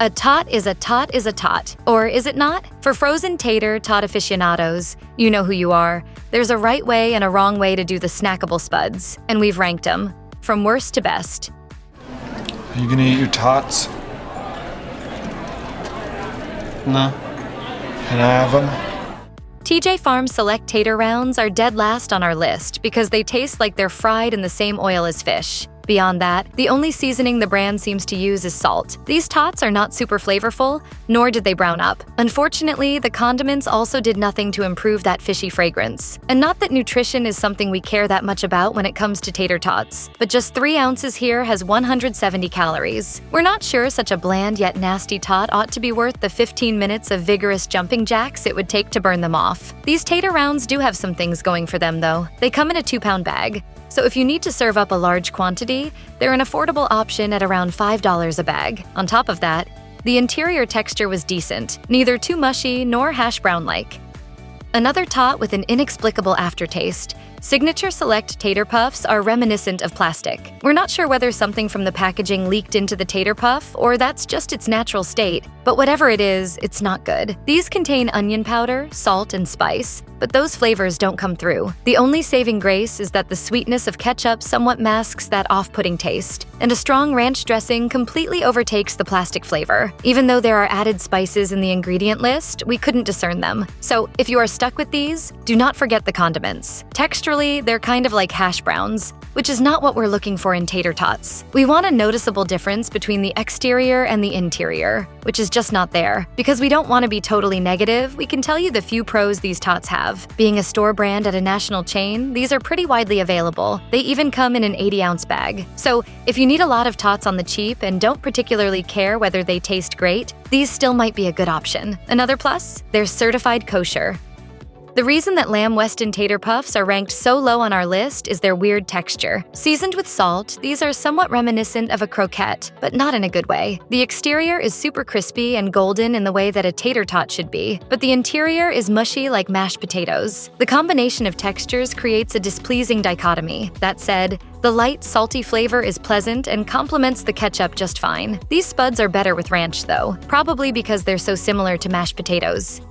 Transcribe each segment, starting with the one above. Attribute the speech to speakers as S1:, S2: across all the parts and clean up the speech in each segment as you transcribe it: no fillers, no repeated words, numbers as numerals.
S1: A tot is a tot is a tot, or is it not? For frozen tater tot aficionados, you know who you are. There's a right way and a wrong way to do the snackable spuds, and we've ranked them, from worst to best.
S2: Are you gonna eat your tots? No. Can I have them?
S1: TJ Farms Select Tater Rounds are dead last on our list because they taste like they're fried in the same oil as fish. Beyond that, the only seasoning the brand seems to use is salt. These tots are not super flavorful, nor did they brown up. Unfortunately, the condiments also did nothing to improve that fishy fragrance. And not that nutrition is something we care that much about when it comes to tater tots, but just 3 ounces here has 170 calories. We're not sure such a bland yet nasty tot ought to be worth the 15 minutes of vigorous jumping jacks it would take to burn them off. These tater rounds do have some things going for them though. They come in a 2-pound bag. So if you need to serve up a large quantity, they're an affordable option at around $5 a bag. On top of that, the interior texture was decent, neither too mushy nor hash brown-like. Another tot with an inexplicable aftertaste. Signature Select Tater Puffs are reminiscent of plastic. We're not sure whether something from the packaging leaked into the tater puff or that's just its natural state, but whatever it is, it's not good. These contain onion powder, salt, and spice, but those flavors don't come through. The only saving grace is that the sweetness of ketchup somewhat masks that off-putting taste, and a strong ranch dressing completely overtakes the plastic flavor. Even though there are added spices in the ingredient list, we couldn't discern them. So if you are stuck with these, do not forget the condiments. Texturally, they're kind of like hash browns, which is not what we're looking for in tater tots. We want a noticeable difference between the exterior and the interior, which is just not there. Because we don't want to be totally negative, we can tell you the few pros these tots have. Being a store brand at a national chain, these are pretty widely available. They even come in an 80-ounce bag. So if you need a lot of tots on the cheap and don't particularly care whether they taste great, these still might be a good option. Another plus? They're certified kosher. The reason that lamb Weston Tater Puffs are ranked so low on our list is their weird texture. Seasoned with salt, these are somewhat reminiscent of a croquette, but not in a good way. The exterior is super crispy and golden in the way that a tater tot should be, but the interior is mushy like mashed potatoes. The combination of textures creates a displeasing dichotomy. That said, the light, salty flavor is pleasant and complements the ketchup just fine. These spuds are better with ranch though, probably because they're so similar to mashed potatoes.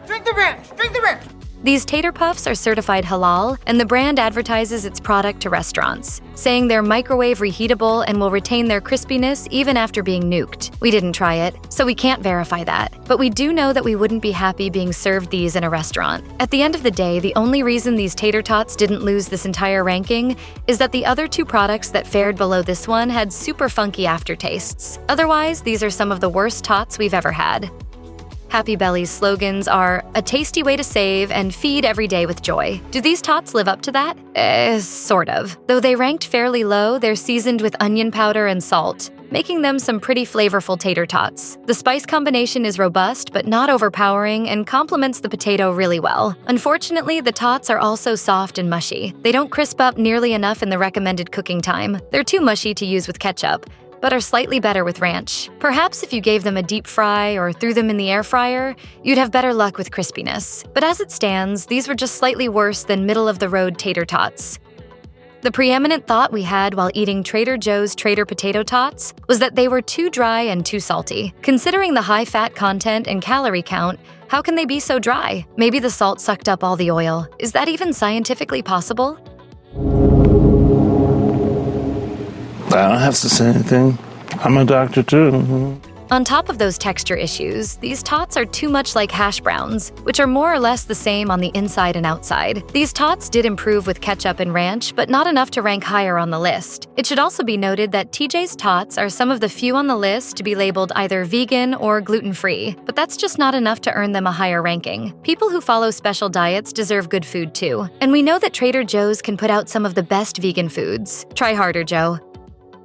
S3: Drink the ranch! Drink the ranch!
S1: These tater puffs are certified halal, and the brand advertises its product to restaurants, saying they're microwave reheatable and will retain their crispiness even after being nuked. We didn't try it, so we can't verify that, but we do know that we wouldn't be happy being served these in a restaurant. At the end of the day, the only reason these tater tots didn't lose this entire ranking is that the other 2 products that fared below this one had super funky aftertastes. Otherwise, these are some of the worst tots we've ever had. Happy Belly's slogans are, a tasty way to save and feed every day with joy. Do these tots live up to that? Sort of. Though they ranked fairly low, they're seasoned with onion powder and salt, making them some pretty flavorful tater tots. The spice combination is robust but not overpowering and complements the potato really well. Unfortunately, the tots are also soft and mushy. They don't crisp up nearly enough in the recommended cooking time. They're too mushy to use with ketchup, but are slightly better with ranch. Perhaps if you gave them a deep fry or threw them in the air fryer, you'd have better luck with crispiness. But as it stands, these were just slightly worse than middle-of-the-road tater tots. The preeminent thought we had while eating Trader Joe's Trader Potato Tots was that they were too dry and too salty. Considering the high fat content and calorie count, how can they be so dry? Maybe the salt sucked up all the oil. Is that even scientifically possible?
S4: I don't have to say anything. I'm a doctor too.
S1: On top of those texture issues, these tots are too much like hash browns, which are more or less the same on the inside and outside. These tots did improve with ketchup and ranch, but not enough to rank higher on the list. It should also be noted that TJ's tots are some of the few on the list to be labeled either vegan or gluten-free, but that's just not enough to earn them a higher ranking. People who follow special diets deserve good food too, and we know that Trader Joe's can put out some of the best vegan foods. Try harder, Joe.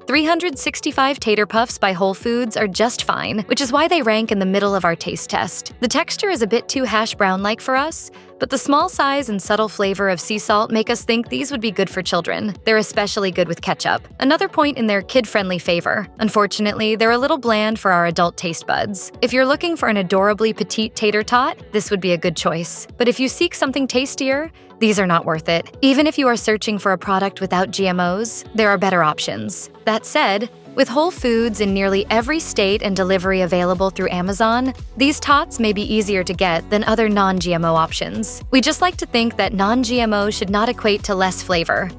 S1: 365 Tater Puffs by Whole Foods are just fine, which is why they rank in the middle of our taste test. The texture is a bit too hash brown-like for us, but the small size and subtle flavor of sea salt make us think these would be good for children. They're especially good with ketchup. Another point in their kid-friendly favor. Unfortunately, they're a little bland for our adult taste buds. If you're looking for an adorably petite tater tot, this would be a good choice. But if you seek something tastier, these are not worth it. Even if you are searching for a product without GMOs, there are better options. That said, With Whole Foods in nearly every state and delivery available through Amazon, these tots may be easier to get than other non-GMO options. We just like to think that non-GMO should not equate to less flavor.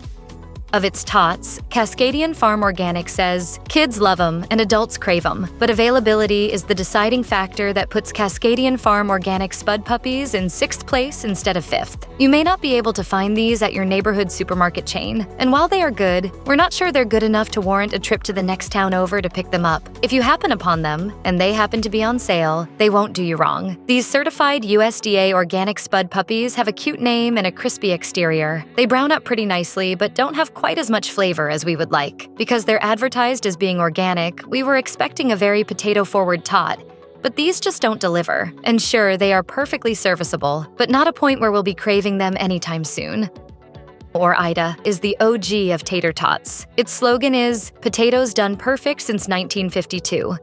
S1: Of its tots, Cascadian Farm Organic says, "Kids love them and adults crave them, but availability is the deciding factor that puts Cascadian Farm Organic Spud Puppies in 6th place instead of 5th. You may not be able to find these at your neighborhood supermarket chain, and while they are good, we're not sure they're good enough to warrant a trip to the next town over to pick them up. If you happen upon them, and they happen to be on sale, they won't do you wrong. These certified USDA organic Spud Puppies have a cute name and a crispy exterior. They brown up pretty nicely, but don't have quite as much flavor as we would like. Because they're advertised as being organic, we were expecting a very potato-forward tot, but these just don't deliver. And sure, they are perfectly serviceable, but not a point where we'll be craving them anytime soon." Ore-Ida is the OG of tater tots. Its slogan is, "Potatoes done perfect since 1952.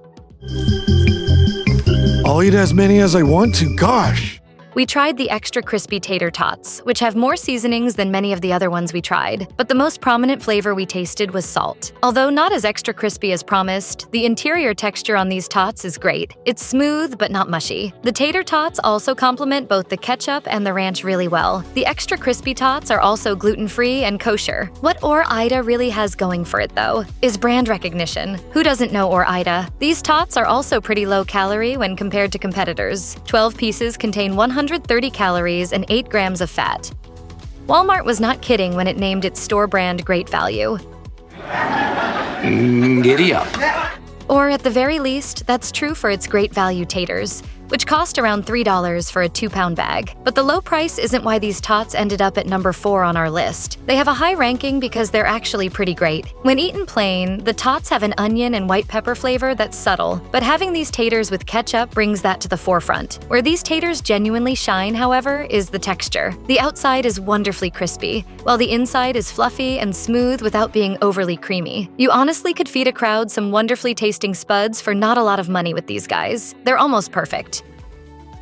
S5: I'll eat as many as I want to, gosh!
S1: We tried the extra crispy tater tots, which have more seasonings than many of the other ones we tried, but the most prominent flavor we tasted was salt. Although not as extra crispy as promised, the interior texture on these tots is great. It's smooth but not mushy. The tater tots also complement both the ketchup and the ranch really well. The extra crispy tots are also gluten-free and kosher. What Ore-Ida really has going for it, though, is brand recognition. Who doesn't know Ore-Ida? These tots are also pretty low-calorie when compared to competitors. 12 pieces contain 130 calories and 8 grams of fat. Walmart was not kidding when it named its store brand Great Value.
S6: Giddy up.
S1: Or at the very least, that's true for its Great Value taters, which cost around $3 for a 2-pound bag. But the low price isn't why these tots ended up at number 4 on our list. They have a high ranking because they're actually pretty great. When eaten plain, the tots have an onion and white pepper flavor that's subtle, but having these taters with ketchup brings that to the forefront. Where these taters genuinely shine, however, is the texture. The outside is wonderfully crispy, while the inside is fluffy and smooth without being overly creamy. You honestly could feed a crowd some wonderfully tasting spuds for not a lot of money with these guys. They're almost perfect.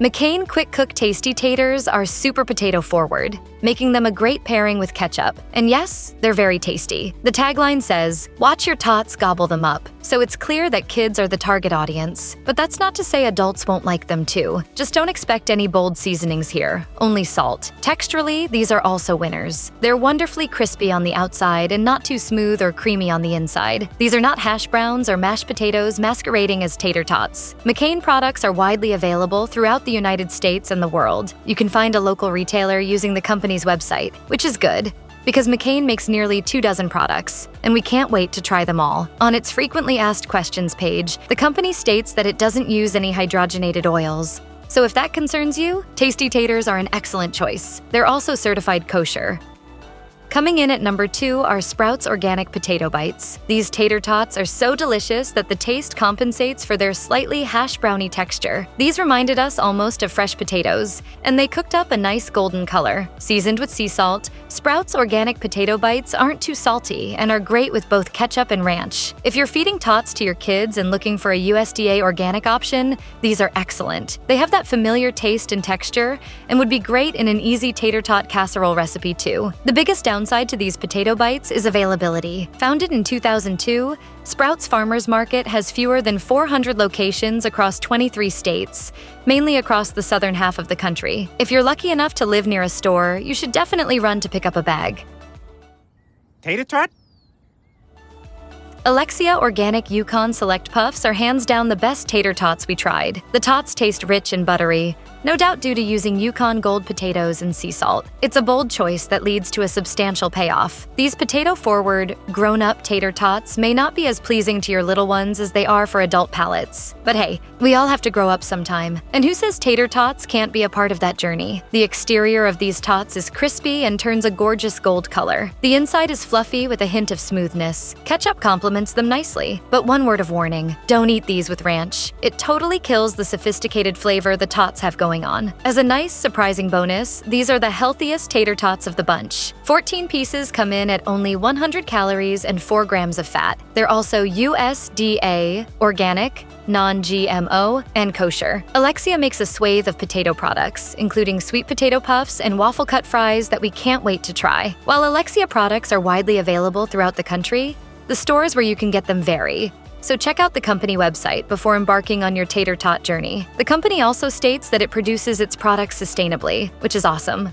S1: McCain Quick Cook Tasty Taters are super potato forward, making them a great pairing with ketchup. And yes, they're very tasty. The tagline says, "Watch your tots gobble them up," so it's clear that kids are the target audience. But that's not to say adults won't like them too. Just don't expect any bold seasonings here, only salt. Texturally, these are also winners. They're wonderfully crispy on the outside and not too smooth or creamy on the inside. These are not hash browns or mashed potatoes masquerading as tater tots. McCain products are widely available throughout the United States and the world. You can find a local retailer using the company's website, which is good, because McCain makes nearly 24 products, and we can't wait to try them all. On its frequently asked questions page, the company states that it doesn't use any hydrogenated oils. So if that concerns you, Tasty Taters are an excellent choice. They're also certified kosher. Coming in at number 2 are Sprouts Organic Potato Bites. These tater tots are so delicious that the taste compensates for their slightly hash brownie texture. These reminded us almost of fresh potatoes, and they cooked up a nice golden color. Seasoned with sea salt, Sprouts Organic Potato Bites aren't too salty and are great with both ketchup and ranch. If you're feeding tots to your kids and looking for a USDA organic option, these are excellent. They have that familiar taste and texture and would be great in an easy tater tot casserole recipe too. The biggest downside to these potato bites is availability. Founded in 2002, Sprouts Farmers Market has fewer than 400 locations across 23 states, mainly across the southern half of the country. If you're lucky enough to live near a store, you should definitely run to pick up a bag.
S7: Tater Tot?
S1: Alexia Organic Yukon Select Puffs are hands down the best tater tots we tried. The tots taste rich and buttery, no doubt due to using Yukon Gold potatoes and sea salt. It's a bold choice that leads to a substantial payoff. These potato-forward, grown-up tater tots may not be as pleasing to your little ones as they are for adult palates. But hey, we all have to grow up sometime. And who says tater tots can't be a part of that journey? The exterior of these tots is crispy and turns a gorgeous gold color. The inside is fluffy with a hint of smoothness. Ketchup complements them nicely. But one word of warning, don't eat these with ranch. It totally kills the sophisticated flavor the tots have going on. As a nice, surprising bonus, these are the healthiest tater tots of the bunch. 14 pieces come in at only 100 calories and 4 grams of fat. They're also USDA, organic, non-GMO, and kosher. Alexia makes a swathe of potato products, including sweet potato puffs and waffle cut fries that we can't wait to try. While Alexia products are widely available throughout the country, the stores where you can get them vary. so check out the company website before embarking on your Tater Tot journey. The company also states that it produces its products sustainably, which is awesome.